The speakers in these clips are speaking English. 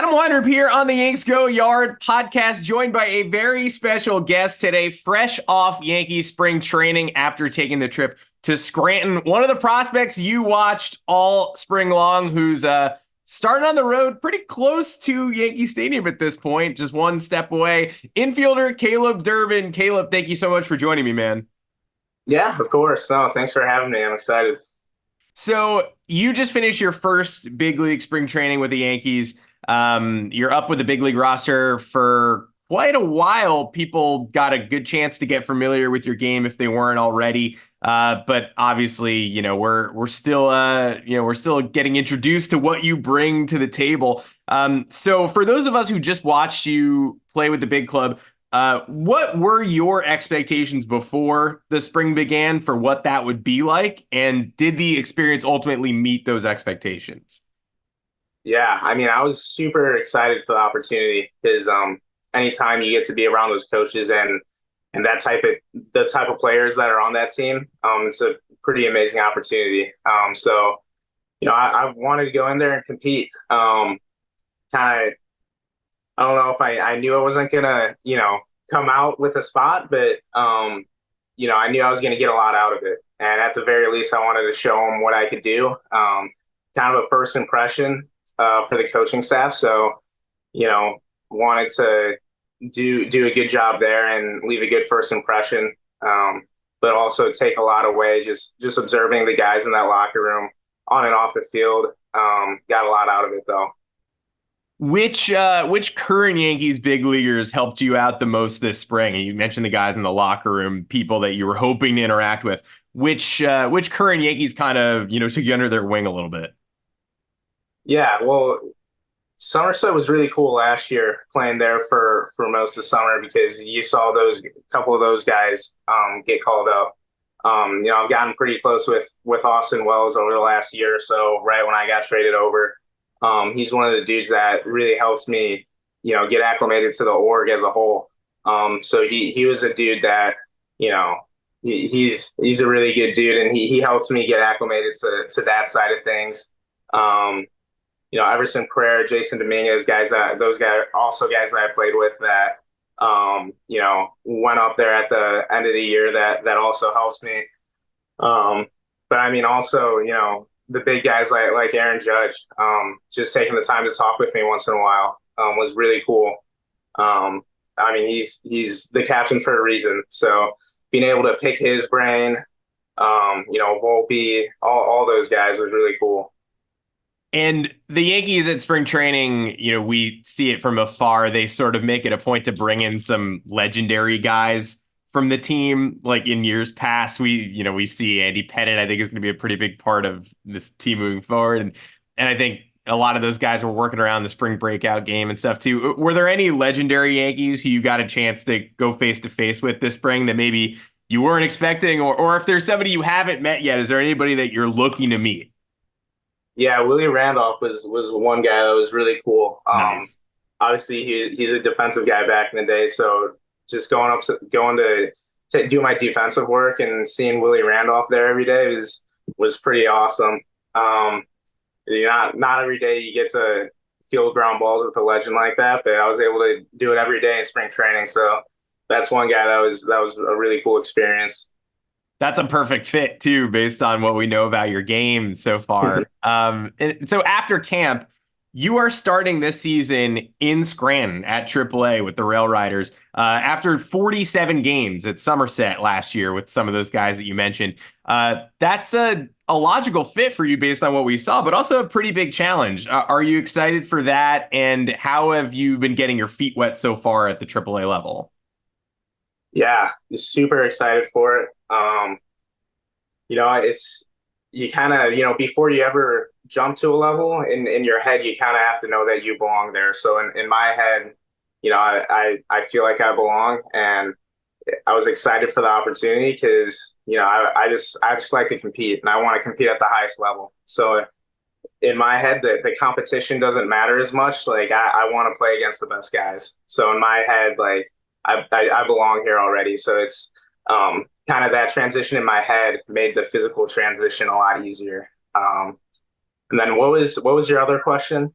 Adam Weinrib here on the Yanks Go Yard podcast, joined by a very special guest today, fresh off Yankees spring training after taking the trip to Scranton. One of the prospects you watched all spring long, who's starting on the road pretty close to Yankee Stadium at this point, just one step away. Infielder Caleb Durbin. Caleb, thank you so much for joining me, man. Yeah, of course. No, thanks for having me. I'm excited. So you just finished your first big league spring training with the Yankees. You're up with the big league roster for quite a while. People got a good chance to get familiar with your game if they weren't already. But obviously, we're still we're still getting introduced to what you bring to the table. So for those of us who just watched you play with the big club, what were your expectations before the spring began for what that would be like? And did the experience ultimately meet those expectations? Yeah, I mean, I was super excited for the opportunity because anytime you get to be around those coaches and the type of players that are on that team, it's a pretty amazing opportunity. I wanted to go in there and compete. Kind of, I don't know if I knew I wasn't gonna, come out with a spot, but I knew I was gonna get a lot out of it. And at the very least, I wanted to show them what I could do. Kind of a first impression for the coaching staff. So, wanted to do a good job there and leave a good first impression. But also take a lot away just observing the guys in that locker room on and off the field. Got a lot out of it though. Which current Yankees big leaguers helped you out the most this spring? And you mentioned the guys in the locker room, people that you were hoping to interact with. Which current Yankees kind of took you under their wing a little bit? Yeah, well, Somerset was really cool last year playing there for most of the summer because you saw those couple of those guys get called up. I've gotten pretty close with Austin Wells over the last year or so, right when I got traded over. He's one of the dudes that really helps me, get acclimated to the org as a whole. So he was a dude that, he's a really good dude, and he helped me get acclimated to that side of things. Everson Pereira, Jason Dominguez, guys that I played with that, went up there at the end of the year that also helps me. But I mean, also, the big guys like Aaron Judge, just taking the time to talk with me once in a while, was really cool. I mean, he's the captain for a reason. So being able to pick his brain, Volpe, all those guys was really cool. And the Yankees at spring training, we see it from afar. They sort of make it a point to bring in some legendary guys from the team. Like in years past, we see Andy Pettitte, I think, is going to be a pretty big part of this team moving forward. And I think a lot of those guys were working around the spring breakout game and stuff too. Were there any legendary Yankees who you got a chance to go face to face with this spring that maybe you weren't expecting? Or if there's somebody you haven't met yet, is there anybody that you're looking to meet? Yeah, Willie Randolph was one guy that was really cool. Nice. Obviously, he's a defensive guy back in the day, so just going to do my defensive work and seeing Willie Randolph there every day was pretty awesome. Not every day you get to field ground balls with a legend like that, but I was able to do it every day in spring training. So that's one guy that was a really cool experience. That's a perfect fit too, based on what we know about your game so far. So after camp, you are starting this season in Scranton at TripleA with the Rail Riders. After 47 games at Somerset last year with some of those guys that you mentioned, that's a logical fit for you based on what we saw, but also a pretty big challenge. Are you excited for that? And how have you been getting your feet wet so far at the TripleA level? Yeah, super excited for it. It's you kind of, before you ever jump to a level in your head, you kind of have to know that you belong there. So in my head, I feel like I belong, and I was excited for the opportunity because, I just like to compete, and I want to compete at the highest level. So in my head, the competition doesn't matter as much. Like I want to play against the best guys. So in my head, like I belong here already. So it's kind of that transition in my head made the physical transition a lot easier. And then what was your other question?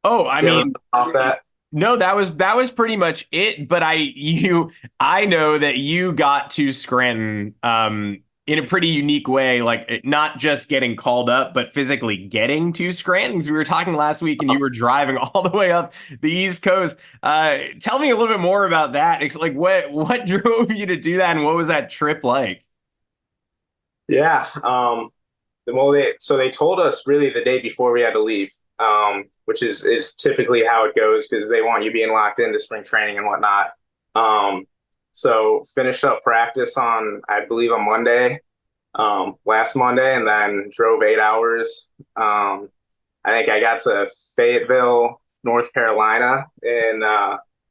Oh, I Do you have mean, off that? no, that was pretty much it. But I know that you got to Scranton in a pretty unique way, like not just getting called up, but physically getting to Scranton. 'Cause we were talking last week, and you were driving all the way up the East Coast. Tell me a little bit more about that. It's like what drove you to do that, and what was that trip like? Yeah. Well, they told us really the day before we had to leave, which is typically how it goes because they want you being locked into spring training and whatnot. Um, so finished up practice on, I believe, on Monday, last Monday, and then drove 8 hours. I think I got to Fayetteville, North Carolina, in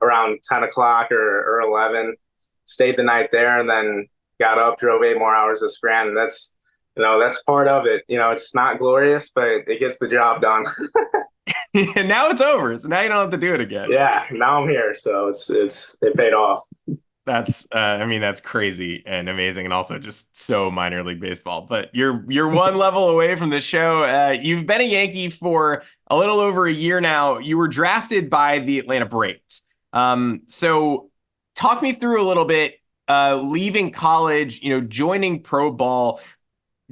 around 10 o'clock or 11. Stayed the night there, and then got up, drove 8 more hours to Scranton. That's part of it. It's not glorious, but it gets the job done. And now it's over, so now you don't have to do it again. Yeah, now I'm here, so it paid off. I mean, that's crazy and amazing, and also just so minor league baseball. But you're one level away from the show. You've been a Yankee for a little over a year now. You were drafted by the Atlanta Braves. So talk me through a little bit. Leaving college, joining pro ball.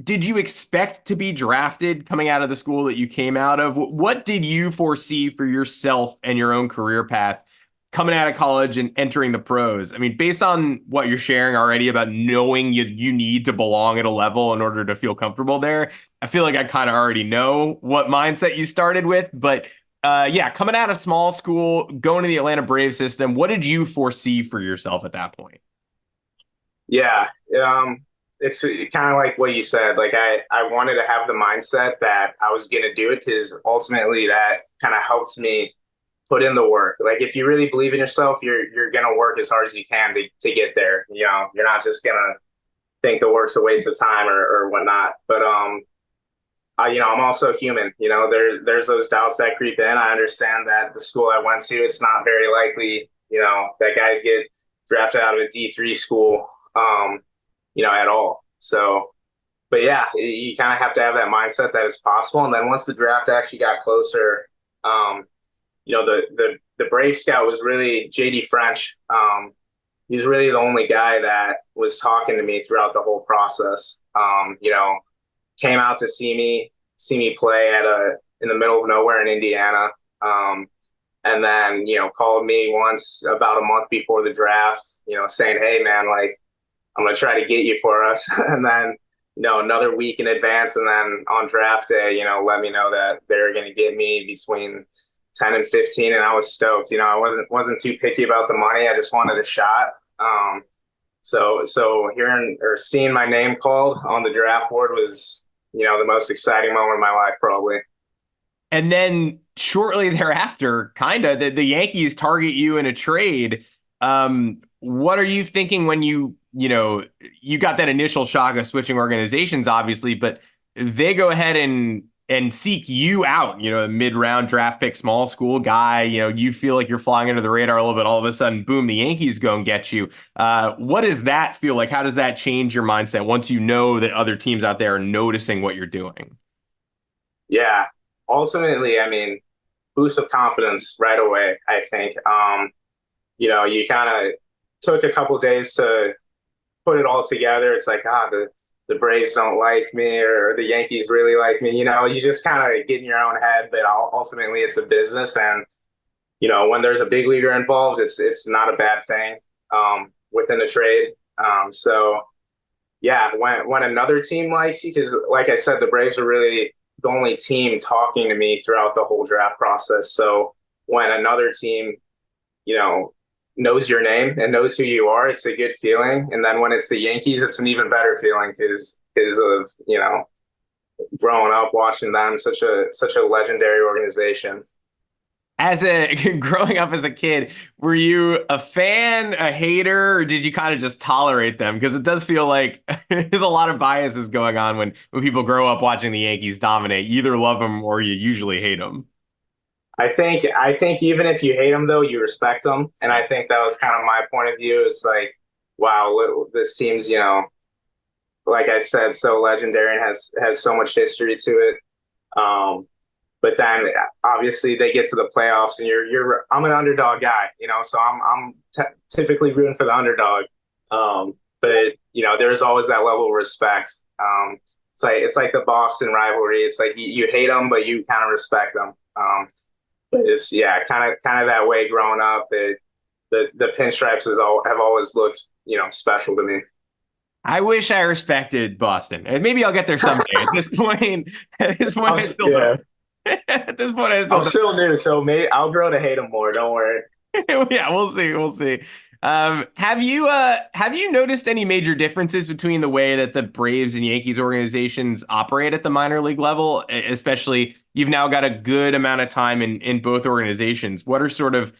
Did you expect to be drafted coming out of the school that you came out of? What did you foresee for yourself and your own career path coming out of college and entering the pros? I mean, based on what you're sharing already about knowing you need to belong at a level in order to feel comfortable there, I feel like I kind of already know what mindset you started with. But yeah, coming out of small school, going to the Atlanta Braves system, what did you foresee for yourself at that point? Yeah, it's kind of like what you said. Like I wanted to have the mindset that I was going to do it because ultimately that kind of helps me put in the work. Like if you really believe in yourself, you're going to work as hard as you can to get there. You're not just going to think the work's a waste of time or whatnot. But I'm also human. There's those doubts that creep in. I understand that the school I went to, it's not very likely, that guys get drafted out of a D3 school, at all. So, but yeah, you kind of have to have that mindset that it's possible. And then once the draft actually got closer, the Brave scout was really JD French. He's really the only guy that was talking to me throughout the whole process. Came out to see me play in the middle of nowhere in Indiana. And then, called me once about a month before the draft, saying, "Hey man, like I'm going to try to get you for us." And then, another week in advance. And then on draft day, let me know that they're going to get me between 10 and 15. And I was stoked. I wasn't too picky about the money. I just wanted a shot. So hearing or seeing my name called on the draft board was, the most exciting moment of my life, probably. And then shortly thereafter, kind of, the Yankees target you in a trade. What are you thinking when you got that initial shock of switching organizations, obviously, but they go ahead and seek you out, a mid-round draft pick, small school guy, you feel like you're flying under the radar a little bit. All of a sudden, boom, the Yankees go and get you. What does that feel like? How does that change your mindset once you know that other teams out there are noticing what you're doing? Yeah. Ultimately, I mean, boost of confidence right away, I think. You kind of took a couple days to put it all together. It's like, the Braves don't like me or the Yankees really like me. You just kind of get in your own head, but ultimately it's a business. And, when there's a big leaguer involved, it's not a bad thing within a trade. So, yeah, when another team likes you, because like I said, the Braves are really the only team talking to me throughout the whole draft process. So when another team, knows your name and knows who you are, it's a good feeling. And then when it's the Yankees, it's an even better feeling because of, growing up watching them, such a legendary organization. Growing up as a kid, were you a fan, a hater, or did you kind of just tolerate them? Because it does feel like there's a lot of biases going on when people grow up watching the Yankees dominate. You either love them or you usually hate them. I think even if you hate them though, you respect them. And I think that was kind of my point of view. It's like, wow, this seems, like I said, so legendary and has so much history to it. But then obviously they get to the playoffs, and I'm an underdog guy, so I'm typically rooting for the underdog. But there's always that level of respect. It's like the Boston rivalry. It's like you hate them, but you kind of respect them. But it's kind of that way growing up. The pinstripes have always looked special to me. I wish I respected Boston, and maybe I'll get there someday. At this point, I still Yeah, don't. At this point, I still I'm don't. still new, so maybe I'll grow to hate them more. Don't worry. Yeah, we'll see. We'll see. Have you noticed any major differences between the way that the Braves and Yankees organizations operate at the minor league level? Especially, you've now got a good amount of time in both organizations. What are sort of,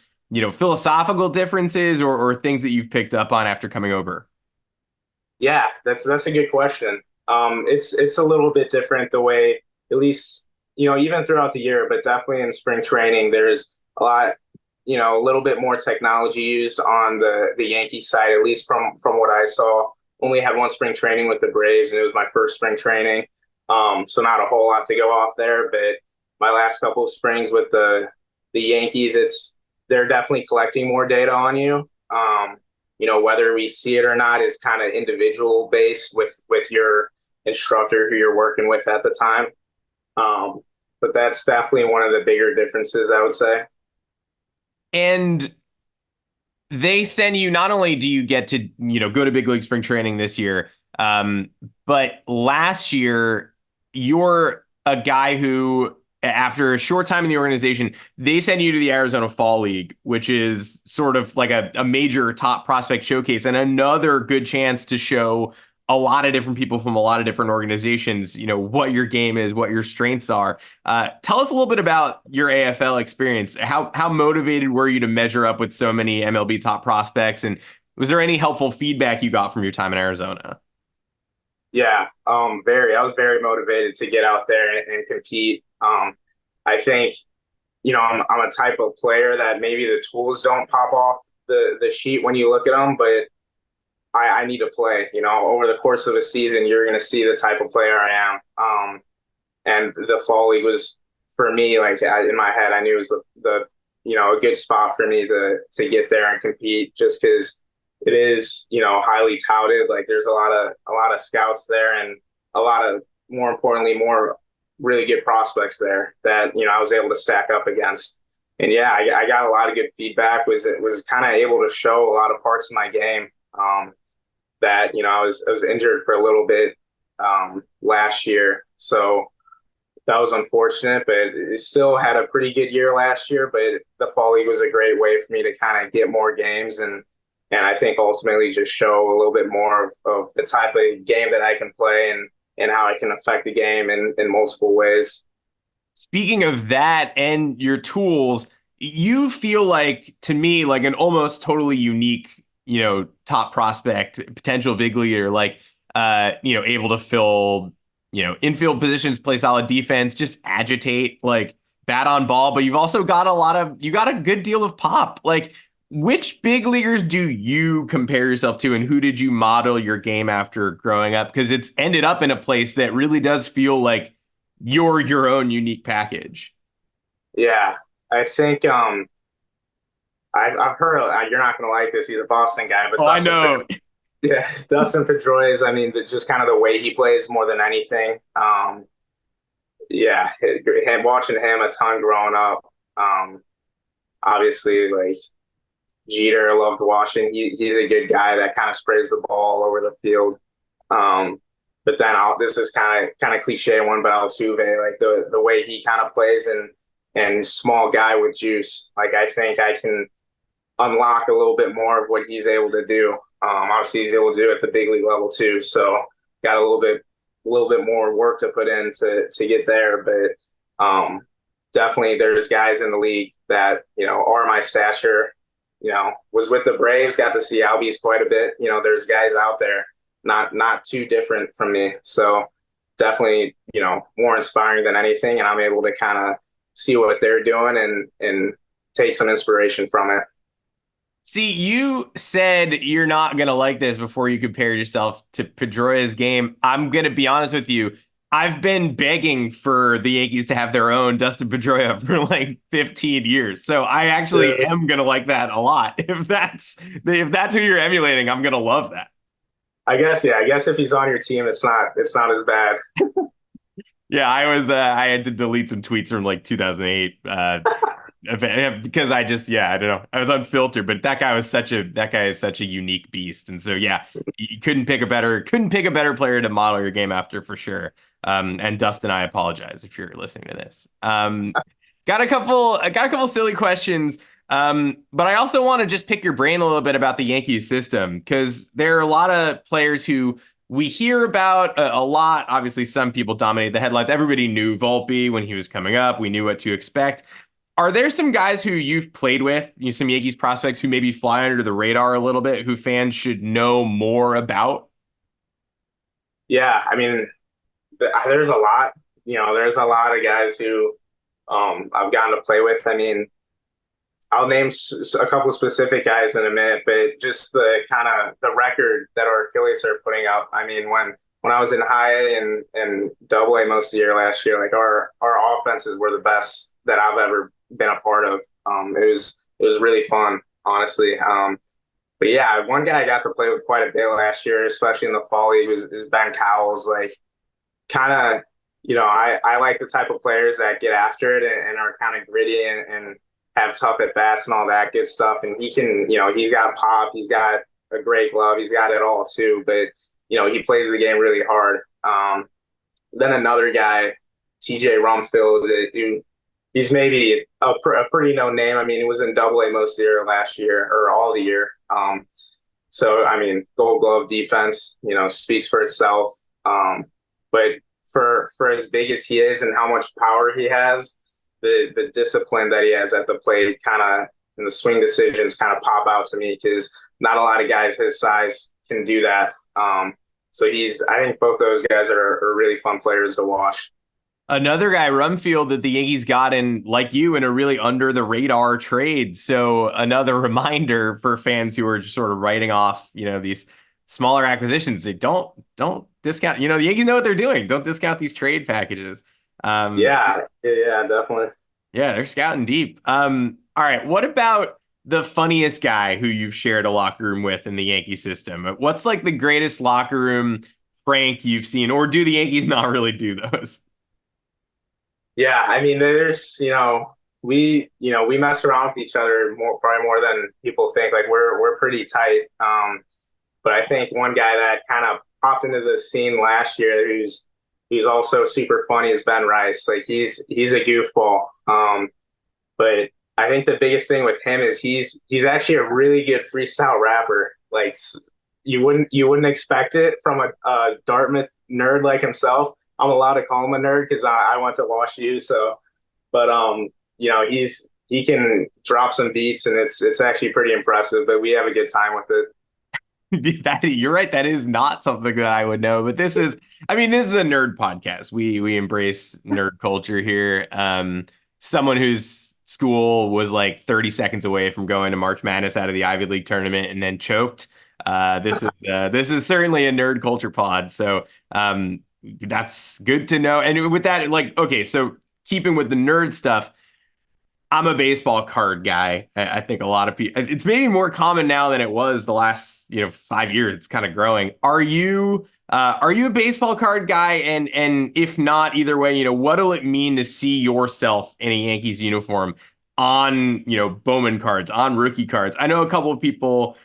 philosophical differences or things that you've picked up on after coming over? Yeah, that's a good question. It's a little bit different the way, at least even throughout the year, but definitely in spring training, there's a little bit more technology used on the Yankees side, at least from what I saw. Only had one spring training with the Braves, and it was my first spring training. So not a whole lot to go off there, but my last couple of springs with the Yankees, they're definitely collecting more data on you. Whether we see it or not is kind of individual based with your instructor who you're working with at the time. But that's definitely one of the bigger differences, I would say. And they send you, not only do you get to, go to big league spring training this year, but last year, you're a guy who, after a short time in the organization, they send you to the Arizona Fall League, which is sort of like a major top prospect showcase and another good chance to show a lot of different people from a lot of different organizations, what your game is, what your strengths are. Tell us a little bit about your AFL experience. How motivated were you to measure up with so many MLB top prospects? And was there any helpful feedback you got from your time in Arizona? Yeah, very. I was very motivated to get out there and compete. I think, I'm a type of player that maybe the tools don't pop off the sheet when you look at them, but I need to play. Over the course of a season, you're going to see the type of player I am. And the fall league was, for me, like in my head, I knew it was a good spot for me to get there and compete, just because it is, highly touted. Like there's a lot of scouts there, and a lot of, more importantly, more really good prospects there that, I was able to stack up against. And yeah, I got a lot of good feedback. Was kind of able to show a lot of parts of my game. That I was injured for a little bit last year, so that was unfortunate. But it still had a pretty good year last year. But the fall league was a great way for me to kind of get more games, and I think ultimately just show a little bit more of the type of game that I can play, and how I can affect the game in multiple ways. Speaking of that and your tools, you feel like, to me, like an almost totally unique, top prospect, potential big leaguer, like, able to fill, infield positions, play solid defense, just agitate, like bat on ball. But you've also got you got a good deal of pop. Like, which big leaguers do you compare yourself to, and who did you model your game after growing up? Because it's ended up in a place that really does feel like you're your own unique package. Yeah, I think I've heard, you're not going to like this. He's a Boston guy, but Oh, I know. Yeah, Dustin Pedroia. I mean, just kind of the way he plays more than anything. Yeah, watching him a ton growing up. Obviously, like Jeter, loved watching. He's a good guy that kind of sprays the ball all over the field. But then this is kind of cliche one, but Altuve, like the way he kind of plays, and small guy with juice. Like I think I can unlock a little bit more of what he's able to do. Obviously, he's able to do it at the big league level too. So got a little bit more work to put in to get there. But definitely, there's guys in the league that are my stature. Was with the Braves, got to see Albies quite a bit. There's guys out there not too different from me. So definitely, more inspiring than anything. And I'm able to kind of see what they're doing and take some inspiration from it. See, you said you're not going to like this before you compared yourself to Pedroia's game. I'm going to be honest with you. I've been begging for the Yankees to have their own Dustin Pedroia for like 15 years. So I actually Uh, am gonna like that a lot. If that's who you're emulating, I'm gonna love that. I guess, yeah. I guess if he's on your team, it's not as bad. Yeah, I had to delete some tweets from like 2008 because I don't know. I was unfiltered, but that guy is such a unique beast. And so yeah, you couldn't pick a better player to model your game after for sure. And Dustin, I apologize if you're listening to this. Got a couple silly questions. But I also want to just pick your brain a little bit about the Yankees system because there are a lot of players who we hear about a lot. Obviously, some people dominate the headlines. Everybody knew Volpe when he was coming up. We knew what to expect. Are there some guys who you've played with, some Yankees prospects who maybe fly under the radar a little bit, who fans should know more about? Yeah, I mean, there's a lot. There's a lot of guys who I've gotten to play with. I mean, I'll name a couple specific guys in a minute, but just the kind of the record that our affiliates are putting up. I mean, when I was in high A and double A most of the year last year, like our offenses were the best that I've ever been a part of. It was really fun, honestly. But yeah, one guy I got to play with quite a bit last year, especially in the fall league, is Ben Cowles. Like, kind of, I like the type of players that get after it and are kind of gritty and have tough at bats and all that good stuff. And he can, he's got pop, he's got a great glove, he's got it all too. But he plays the game really hard. Then another guy, TJ Rumfield, who he's maybe a pretty known name. I mean, he was in Double A most of the year last year or all the year. So I mean, Gold Glove defense, speaks for itself. But for as big as he is and how much power he has, the discipline that he has at the plate kind of and the swing decisions kind of pop out to me because not a lot of guys his size can do that. So I think both those guys are really fun players to watch. Another guy, Rumfield, that the Yankees got in, like you, in a really under the radar trade. So another reminder for fans who are just sort of writing off, these smaller acquisitions. They don't discount. The Yankees know what they're doing. Don't discount these trade packages. Yeah, definitely. Yeah, they're scouting deep. All right. What about the funniest guy who you've shared a locker room with in the Yankee system? What's like the greatest locker room prank you've seen, or do the Yankees not really do those? Yeah, I mean, there's we mess around with each other probably more than people think. Like we're pretty tight. But I think one guy that kind of popped into the scene last year, who's also super funny, is Ben Rice. Like he's a goofball. But I think the biggest thing with him is he's actually a really good freestyle rapper. Like you wouldn't expect it from a Dartmouth nerd like himself. I'm allowed to call him a nerd because I went to Wash U. So, but he can drop some beats and it's actually pretty impressive. But we have a good time with it. You're right. That is not something that I would know, but this is a nerd podcast. We embrace nerd culture here. Someone whose school was like 30 seconds away from going to March Madness out of the Ivy League tournament and then choked. This is certainly a nerd culture pod. So, that's good to know. And with that, like, okay, so keeping with the nerd stuff, I'm a baseball card guy. I think a lot of people, it's maybe more common now than it was the last, 5 years. It's kind of growing. Are you a baseball card guy? And if not, either way, what'll it mean to see yourself in a Yankees uniform on, Bowman cards, on rookie cards? I know a couple of people,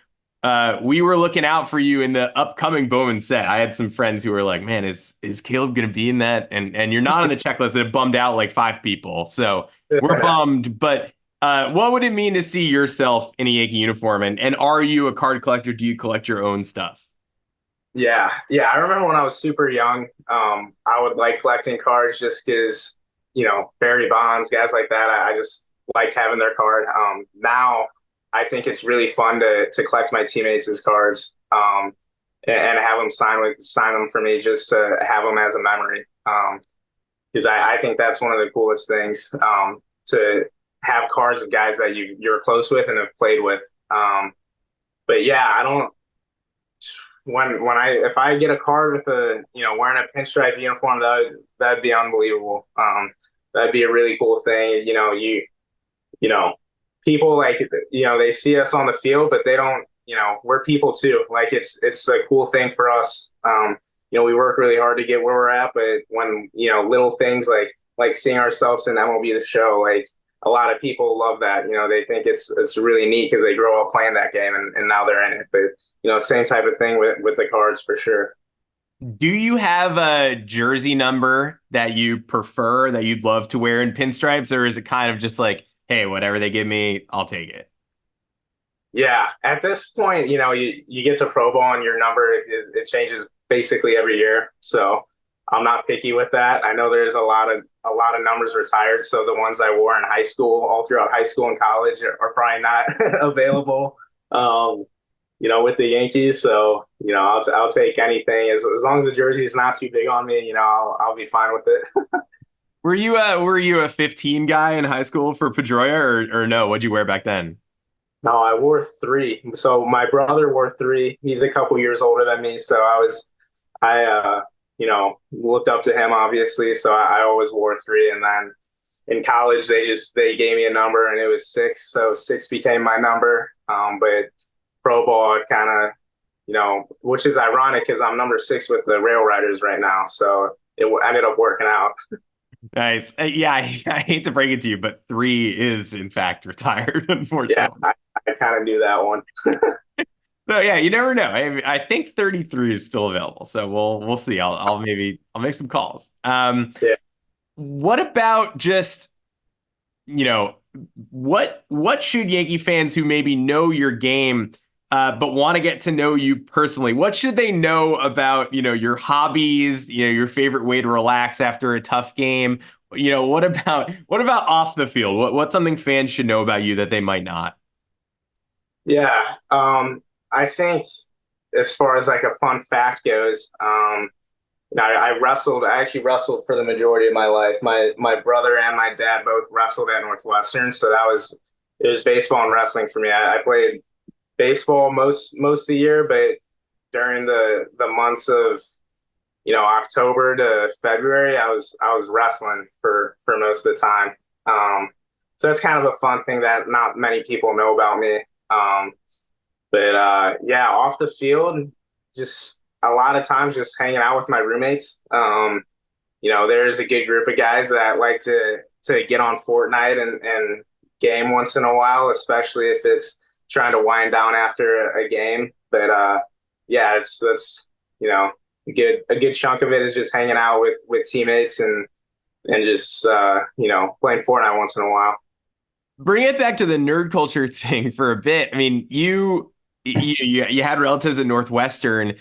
we were looking out for you in the upcoming Bowman set. I had some friends who were like, man, is Caleb going to be in that? And you're not on the checklist, and it bummed out like 5 people. So we're bummed. But what would it mean to see yourself in a Yankee uniform? And are you a card collector? Do you collect your own stuff? Yeah, yeah. I remember when I was super young, I would like collecting cards just because, Barry Bonds, guys like that. I just liked having their card. Now I think it's really fun to collect my teammates' cards and have them sign them for me just to have them as a memory. Because I think that's one of the coolest things to have cards of guys that you're close with and have played with. But yeah, if I get a card with a wearing a pinstripe uniform, that'd be unbelievable. That'd be a really cool thing. You know, people like they see us on the field, but they don't. We're people too. Like it's a cool thing for us. We work really hard to get where we're at, but when little things like seeing ourselves in MLB The Show, like a lot of people love that. They think it's really neat because they grow up playing that game and now they're in it. But same type of thing with the cards for sure. Do you have a jersey number that you prefer that you'd love to wear in pinstripes, or is it kind of just like, hey, whatever they give me, I'll take it? Yeah, at this point, you get to Pro Bowl and your number it changes basically every year. So I'm not picky with that. I know there's a lot of numbers retired, so the ones I wore in high school, all throughout high school and college, are probably not available. With the Yankees. So I'll take anything as long as the jersey's not too big on me. I'll be fine with it. Were you a 15 guy in high school for Pedroia, or no? What'd you wear back then? No, I wore three. So my brother wore three. He's a couple years older than me, so I looked up to him obviously. So I always wore three, and then in college they gave me a number and it was six, so six became my number. But Pro Bowl kind of, which is ironic because I'm number six with the Rail Riders right now, so it ended up working out. Nice. Yeah, I hate to break it to you, but three is in fact retired, Yeah, unfortunately. I kind of knew that one. So yeah, you never know. I think 33 is still available, so we'll see. I'll make some calls. Yeah. What about just what should Yankee fans who maybe know your game but want to get to know you personally, what should they know about your hobbies, your favorite way to relax after a tough game? What about off the field? What's something fans should know about you that they might not? Yeah. I think as far as like a fun fact goes, I wrestled. I actually wrestled for the majority of my life. My brother and my dad both wrestled at Northwestern, so it was baseball and wrestling for me. I played baseball most of the year, but during the months of October to February, I was wrestling for most of the time. So that's kind of a fun thing that not many people know about me. But yeah, off the field, just a lot of times just hanging out with my roommates. There's a good group of guys that like to get on Fortnite and game once in a while, especially if it's trying to wind down after a game. But yeah, that's a good chunk of it is just hanging out with teammates and just playing Fortnite once in a while. Bring it back to the nerd culture thing for a bit. I mean, you had relatives at Northwestern,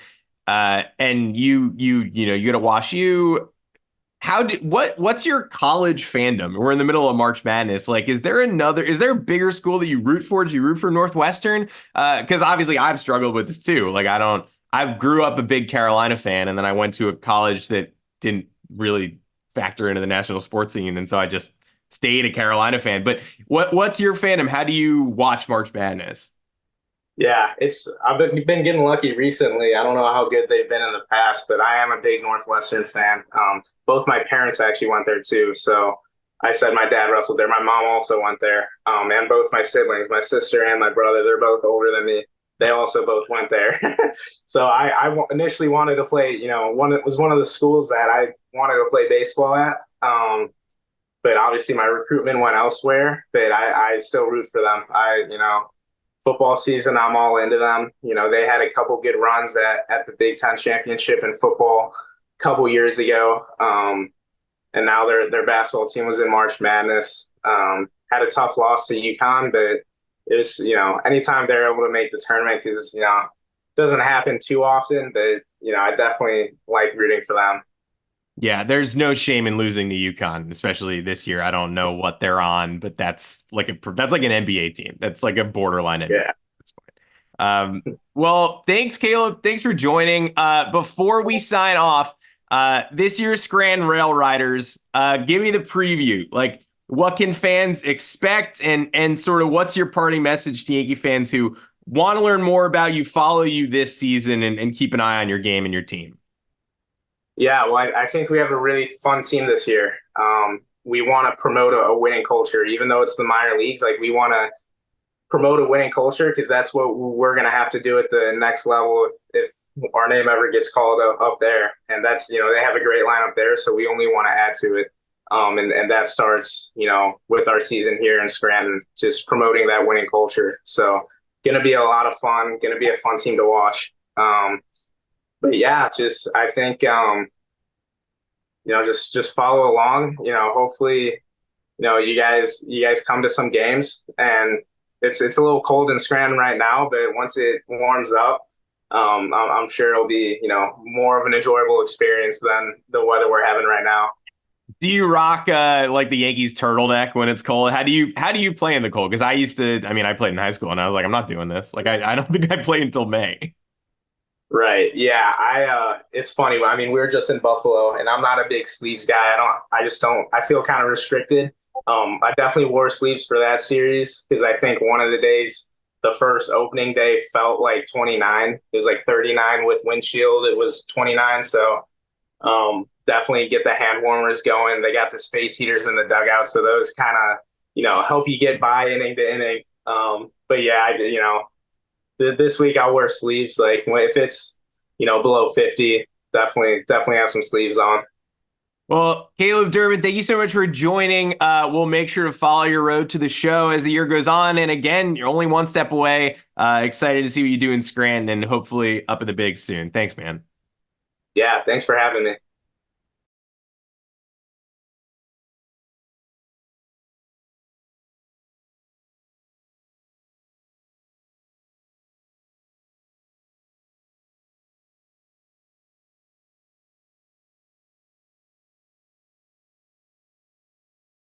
and you go to Wash U. What's your college fandom? We're in the middle of March Madness. Like, is there a bigger school that you root for? Do you root for Northwestern? Because obviously I've struggled with this too. Like, I grew up a big Carolina fan, and then I went to a college that didn't really factor into the national sports scene, and so I just stayed a Carolina fan. But what's your fandom? How do you watch March Madness? Yeah, I've been getting lucky recently. I don't know how good they've been in the past, but I am a big Northwestern fan. Both my parents actually went there too. So I said my dad wrestled there. My mom also went there. And both my siblings, my sister and my brother, they're both older than me. They also both went there. So I initially wanted to play, it was one of the schools that I wanted to play baseball at. But obviously my recruitment went elsewhere, but I still root for them. Football season, I'm all into them. They had a couple good runs at the Big Ten championship in football a couple years ago. And now their basketball team was in March Madness. Had a tough loss to UConn, but it was, anytime they're able to make the tournament, because, it doesn't happen too often, but, I definitely like rooting for them. Yeah, there's no shame in losing to UConn, especially this year. I don't know what they're on, but that's like an NBA team. That's like a borderline NBA Yeah. at this point. Well, thanks, Caleb. Thanks for joining. Before we sign off, this year's Scranton Rail Riders, give me the preview. Like, what can fans expect, and sort of what's your parting message to Yankee fans who Want to learn more about you, follow you this season, and keep an eye on your game and your team. Yeah, well, I think we have a really fun team this year. We want to promote a winning culture, even though it's the minor leagues. Like we want to promote a winning culture because that's what we're going to have to do at the next level if our name ever gets called up there. And that's, they have a great lineup there, so we only want to add to it. And that starts, with our season here in Scranton, just promoting that winning culture. So going to be a lot of fun, going to be a fun team to watch. But yeah, I think, just follow along, hopefully, you guys come to some games, and it's a little cold in Scranton right now, but once it warms up, I'm sure it'll be, more of an enjoyable experience than the weather we're having right now. Do you rock like the Yankees turtleneck when it's cold? How do you play in the cold? Because I played in high school and I was like, I'm not doing this. Like I don't think I play until May. Right. Yeah. It's funny. I mean, we were just in Buffalo and I'm not a big sleeves guy. I feel kind of restricted. I definitely wore sleeves for that series because I think one of the days, the first opening day felt like 29. It was like 39 with windshield. It was 29. So, definitely get the hand warmers going. They got the space heaters in the dugout. So those kind of, help you get by inning to inning. But yeah, this week I'll wear sleeves. Like if it's, below 50, definitely have some sleeves on. Well, Caleb Durbin, thank you so much for joining. We'll make sure to follow your road to the show as the year goes on. And again, you're only one step away. Excited to see what you do in Scranton and hopefully up in the big soon. Thanks, man. Yeah. Thanks for having me.